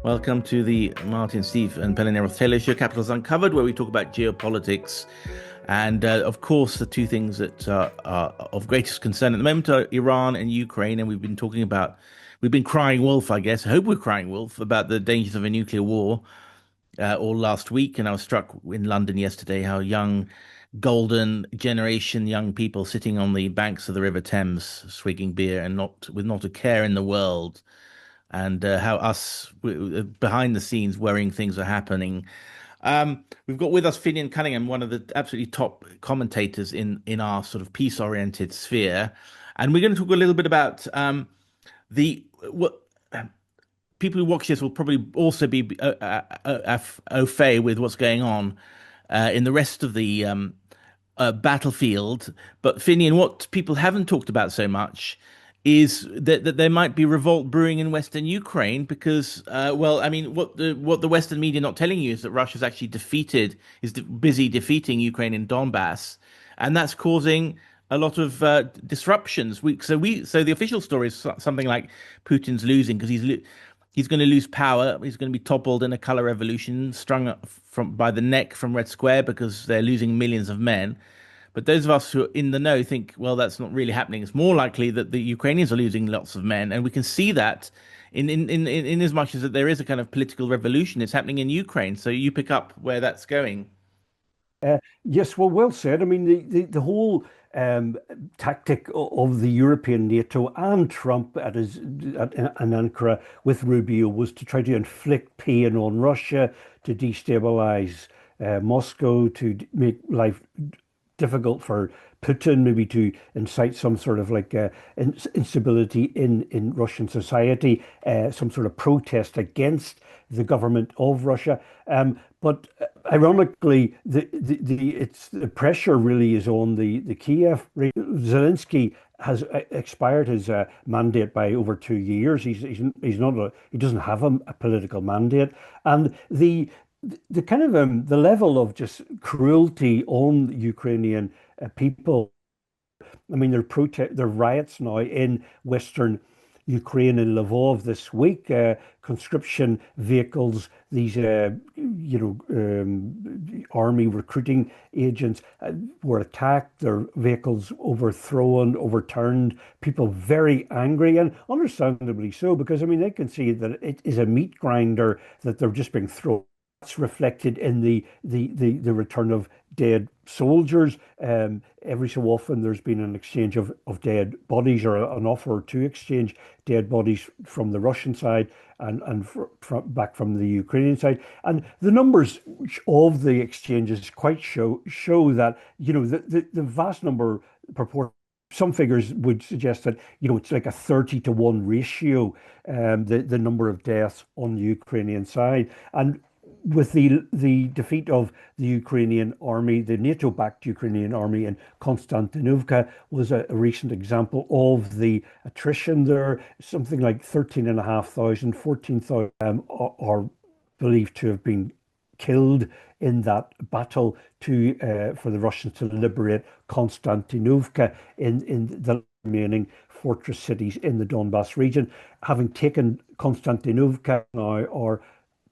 Welcome to the Martin, Steve, and Pelle Neroth Taylor Show, Capitals Uncovered, where we talk about geopolitics. And of course, the two things that are of greatest concern at the moment are Iran and Ukraine. And we've been crying wolf, I guess. I hope we're crying wolf about the dangers of a nuclear war all last week. And I was struck in London yesterday how young, golden generation young people sitting on the banks of the River Thames, swigging beer and not a care in the world, and how us behind the scenes worrying things are happening. We've got with us Finian Cunningham, one of the absolutely top commentators in our sort of peace-oriented sphere, and we're going to talk a little bit about the what people who watch this will probably also be au fait with what's going on in the rest of the battlefield. But Finian, what people haven't talked about so much is that there might be revolt brewing in Western Ukraine because, well, I mean, what the Western media are not telling you is that Russia's actually busy defeating Ukraine in Donbass, and that's causing a lot of disruptions. So the official story is something like Putin's losing because he's going to lose power. He's going to be toppled in a color revolution, strung up by the neck from Red Square because they're losing millions of men. But those of us who are in the know think, well, that's not really happening. It's more likely that the Ukrainians are losing lots of men, and we can see that in as much as that there is a kind of political revolution. It's happening in Ukraine. So you pick up where that's going. Yes, well said. I mean, the whole tactic of the European NATO and Trump at Ankara with Rubio was to try to inflict pain on Russia, to destabilize Moscow, to make life difficult for Putin, maybe to incite some sort of like instability in Russian society, some sort of protest against the government of Russia. But ironically, the pressure really is on the Kiev. Zelensky has expired his mandate by over 2 years. He doesn't have a political mandate, and the kind of the level of just cruelty on Ukrainian people. I mean, there are riots now in Western Ukraine in Lviv this week. Conscription vehicles, these army recruiting agents were attacked. Their vehicles overthrown, overturned. People very angry, and understandably so, because I mean they can see that it is a meat grinder that they're just being thrown. That's reflected in the return of dead soldiers. Every so often, there's been an exchange of dead bodies or an offer to exchange dead bodies from the Russian side and back from the Ukrainian side. And the numbers of the exchanges quite show that the vast number proportion. Some figures would suggest that it's like a 30-to-1 ratio, the number of deaths on the Ukrainian side. And with the defeat of the Ukrainian army, the NATO-backed Ukrainian army in Konstantinovka was a recent example of the attrition there. Something like 13,500, 14,000 are believed to have been killed in that battle for the Russians to liberate Konstantinovka in the remaining fortress cities in the Donbass region. Having taken Konstantinovka now, are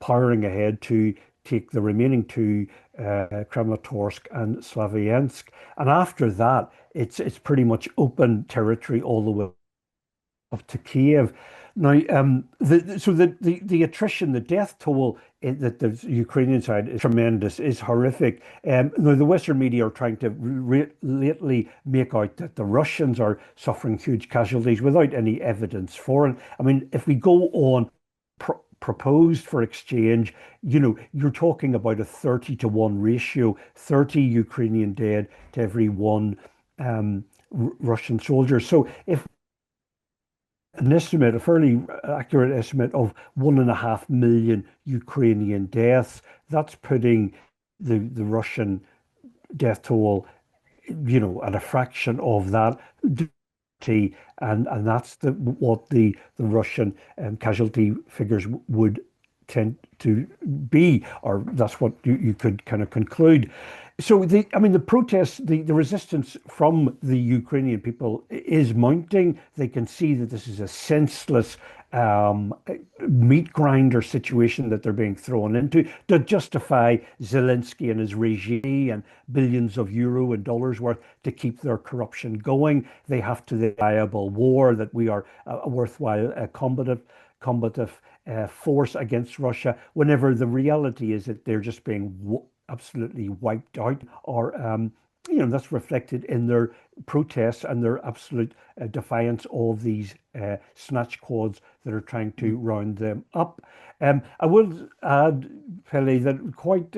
powering ahead to take the remaining two, Kramatorsk and Slaviansk. And after that, it's pretty much open territory all the way up to Kiev. Now, the attrition, the death toll that the Ukrainian side is tremendous, is horrific. Now, the Western media are trying to lately make out that the Russians are suffering huge casualties without any evidence for it. I mean, if we go on proposed for exchange, you're talking about a 30-to-1 ratio, 30 Ukrainian dead to every one Russian soldier. So if a fairly accurate estimate of 1.5 million Ukrainian deaths, that's putting the Russian death toll, at a fraction of that. And that's what the Russian casualty figures would tend to be, or that's what you could kind of conclude. So the protests, the resistance from the Ukrainian people is mounting. They can see that this is a senseless meat grinder situation that they're being thrown into to justify Zelensky and his regime and billions of euro and dollars worth to keep their corruption going. They have to the viable war that we are a worthwhile combative force against Russia, whenever the reality is that they're just being absolutely wiped out, or that's reflected in their protests and their absolute defiance of these snatch quads that are trying to round them up. I will add, Pele, that quite,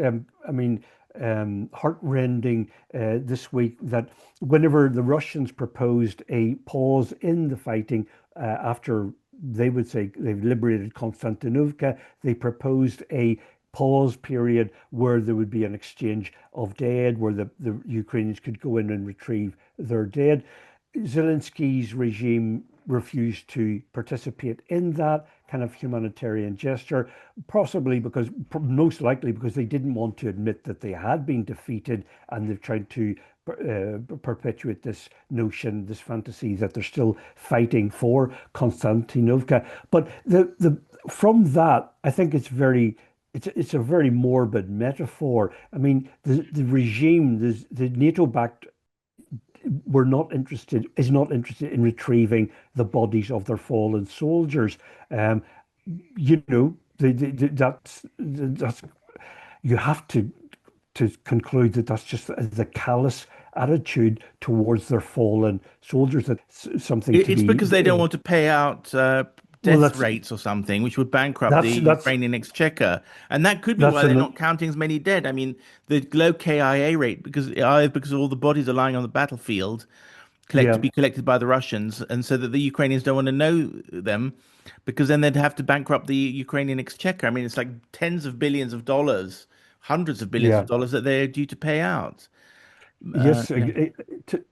heartrending this week that whenever the Russians proposed a pause in the fighting after they would say they've liberated Konstantinovka, they proposed a pause period where there would be an exchange of dead, where the Ukrainians could go in and retrieve their dead. Zelensky's regime refused to participate in that kind of humanitarian gesture, possibly because, most likely because they didn't want to admit that they had been defeated, and they've tried to perpetuate this notion, this fantasy that they're still fighting for Konstantinovka. But the from that, I think it's a very morbid metaphor. I mean, the regime, the NATO-backed, is not interested in retrieving the bodies of their fallen soldiers. Um, that's you have to conclude that that's just the callous attitude towards their fallen soldiers. That's something to It's be. because they don't want to pay out Well, death rates or something, which would bankrupt the that's Ukrainian exchequer. And that could be that's why they're an not counting as many dead. I mean, the low KIA rate, because all the bodies are lying on the battlefield, to yeah. be collected by the Russians, and so that the Ukrainians don't want to know them, because then they'd have to bankrupt the Ukrainian exchequer. I mean, it's like tens of billions of dollars, hundreds of billions of Yeah. dollars that they're due to pay out. Yes, Yeah.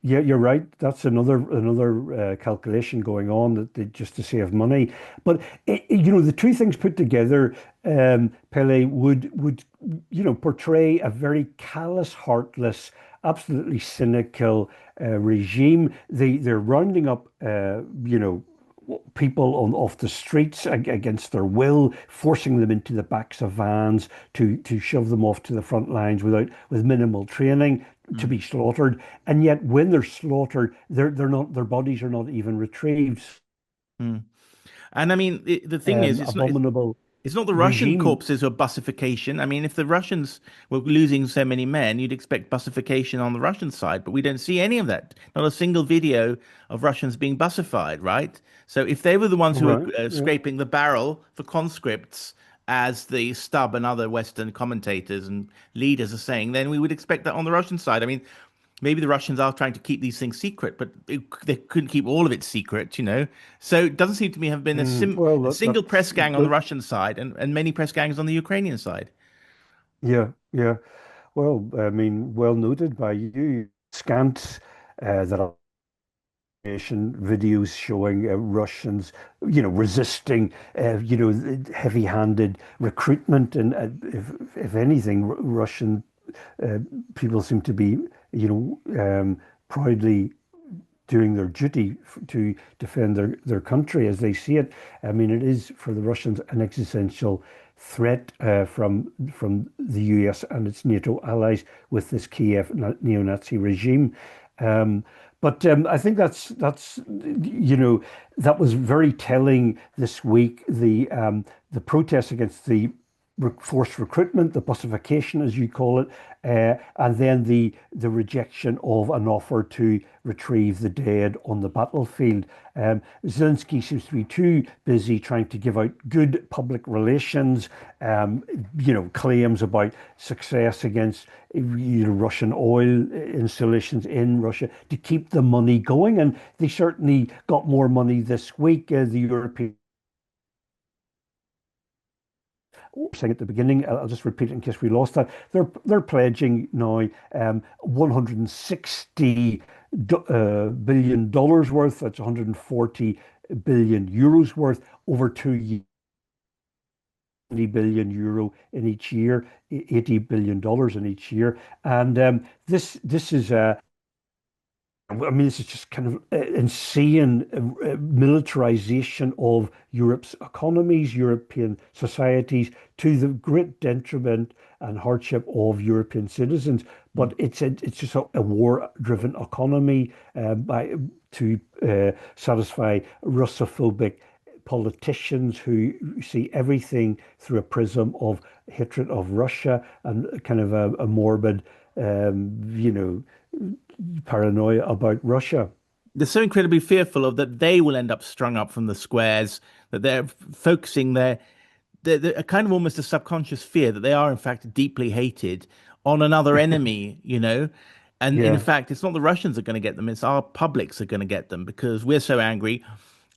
yeah, you're right. That's another calculation going on that just to save money. But the two things put together, Pele would portray a very callous, heartless, absolutely cynical regime. They're rounding up, people off the streets against their will, forcing them into the backs of vans to shove them off to the front lines with minimal training to Mm, be slaughtered. And yet, when they're slaughtered, they're not their bodies are not even retrieved. mm. And I mean, the thing is, Abominable it's not the Russian regime. corpses or bussification. I mean, if the Russians were losing so many men, you'd expect bussification on the Russian side, but we don't see any of that. Not a single video of Russians being bussified, right? So if they were the ones who were Right. Yeah. scraping the barrel for conscripts, as the Stub and other Western commentators and leaders are saying, then we would expect that on the Russian side. I mean, maybe the Russians are trying to keep these things secret, but they couldn't keep all of it secret. So it doesn't seem to me have been Well, a single press that's gang on the Russian side and many press gangs on the Ukrainian side. yeah, yeah. Well, I mean, well noted by you. Scant that videos showing Russians, resisting, heavy-handed recruitment, and if anything, Russian uh, people seem to be, proudly doing their duty to defend their country as they see it. I mean, it is for the Russians an existential threat from the US and its NATO allies with this Kiev neo-Nazi regime. Um, but I think that was very telling this week. The protests against the forced recruitment, the bussification, as you call it, and then the rejection of an offer to retrieve the dead on the battlefield. Zelensky seems to be too busy trying to give out good public relations, claims about success against Russian oil installations in Russia to keep the money going. And they certainly got more money this week. The European saying at the beginning, I'll just repeat it in case we lost that. They're pledging now 160 billion dollars worth. That's 140 billion euros worth over 2 years. 20 billion euro in each year, $80 billion in each year, and this is I mean, this is just kind of insane militarization of Europe's economies, European societies, to the great detriment and hardship of European citizens. But it's just a war-driven economy to satisfy Russophobic politicians who see everything through a prism of hatred of Russia and kind of a morbid, you know, paranoia about Russia. They're so incredibly fearful of that they will end up strung up from the squares, that they're focusing they're a kind of almost a subconscious fear that they are in fact deeply hated on another enemy, you know. And in Yeah. fact, it's not the Russians that are going to get them; it's our publics are going to get them because we're so angry.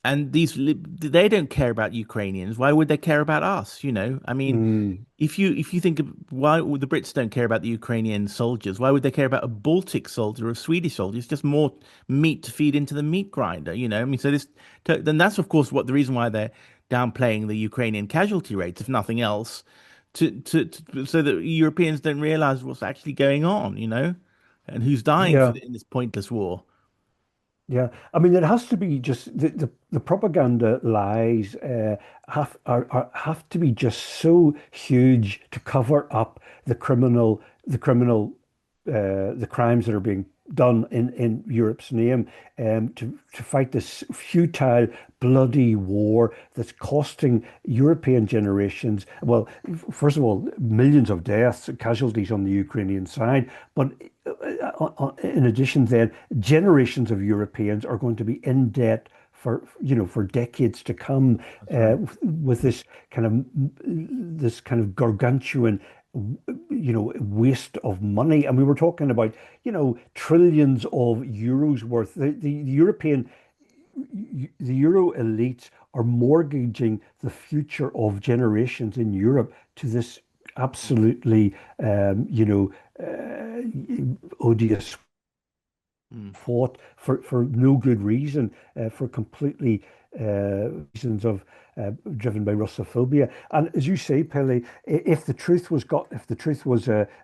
And they don't care about Ukrainians. Why would they care about us? You know, I mean, Mm, if you think of why the Brits don't care about the Ukrainian soldiers, why would they care about a Baltic soldier or a Swedish soldier? It's just more meat to feed into the meat grinder, you know. I mean, so then that's of course what the reason why they're downplaying the Ukrainian casualty rates, if nothing else, so that Europeans don't realize what's actually going on, you know, and who's dying yeah. in this pointless war. Yeah, I mean, it has to be just the propaganda lies have to be just so huge to cover up the crimes that are being done in Europe's name, to fight this futile, bloody war that's costing European generations, well, first of all, millions of deaths, casualties on the Ukrainian side, but in addition, then generations of Europeans are going to be in debt for decades to come, That's right. with this kind of gargantuan waste of money. And we were talking about, trillions of euros worth. The Euro elites are mortgaging the future of generations in Europe to this absolutely, odious Mm. fought for no good reason, for completely reasons of driven by Russophobia. And as you say, Pele, if the truth was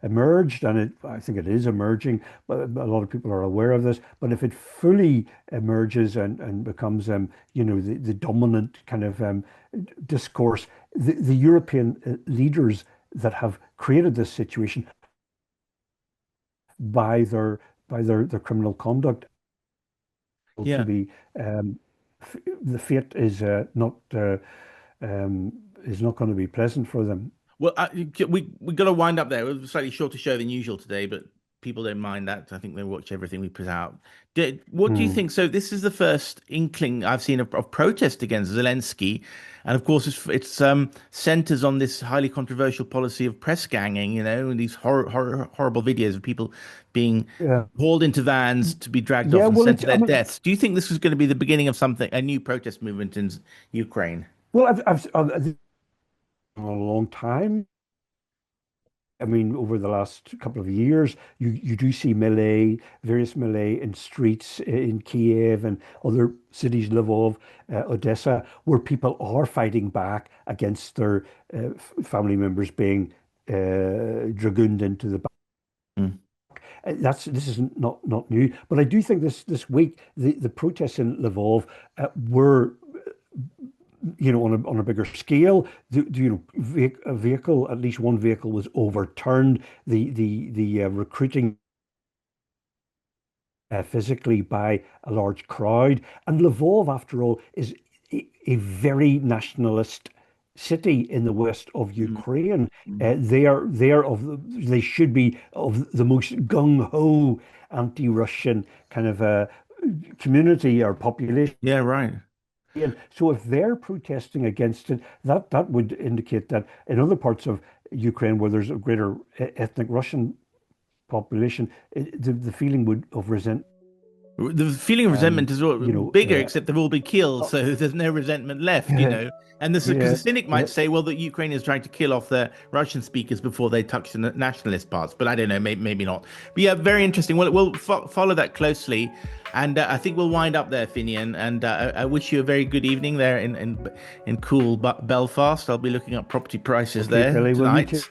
emerged, and I think it is emerging, but a lot of people are aware of this. But if it fully emerges and becomes, the dominant kind of discourse, the European leaders that have created this situation by their criminal conduct to Yeah. be, the fate is not going to be pleasant for them. Well, we got to wind up there. It was a slightly shorter show than usual today, but people don't mind that. I think they watch everything we put out. What do you Mm. think? So this is the first inkling I've seen of protest against Zelensky, and of course it's centers on this highly controversial policy of press ganging. You know, and these horrible videos of people being Yeah, hauled into vans to be dragged off yeah. and Well, sent to their deaths. Do you think this is going to be the beginning of something, a new protest movement in Ukraine? I've a long time. I mean, over the last couple of years, you do see various melee in streets in Kiev and other cities, Lvov, Odessa, where people are fighting back against their family members being dragooned into the back. Mm. This is not new, but I do think this week the protests in Lvov were, on a bigger scale. A vehicle, at least one vehicle, was overturned. The recruiting physically by a large crowd. And Lvov, after all, is a very nationalist city in the west of Mm. Ukraine. Mm. They should be of the most gung-ho anti-Russian kind of community or population. Yeah, right. And so if they're protesting against it, that would indicate that in other parts of Ukraine where there's a greater ethnic Russian population, the feeling would of resent, The feeling of resentment is you know, bigger, except they've all been killed, uh, so there's no resentment left, you yeah, know. And this because yeah, a cynic yeah. might say, well, that Ukraine is trying to kill off the Russian speakers before they touch the nationalist parts, but I don't know, maybe not. But yeah, very interesting. We'll follow that closely, and I think we'll wind up there, Finian. And I wish you a very good evening there in cool Belfast. I'll be looking up property prices Okay, there Billy, well, you take tonight.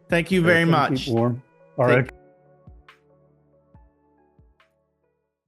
Thank you care. very Try to keep much. warm. All Take right.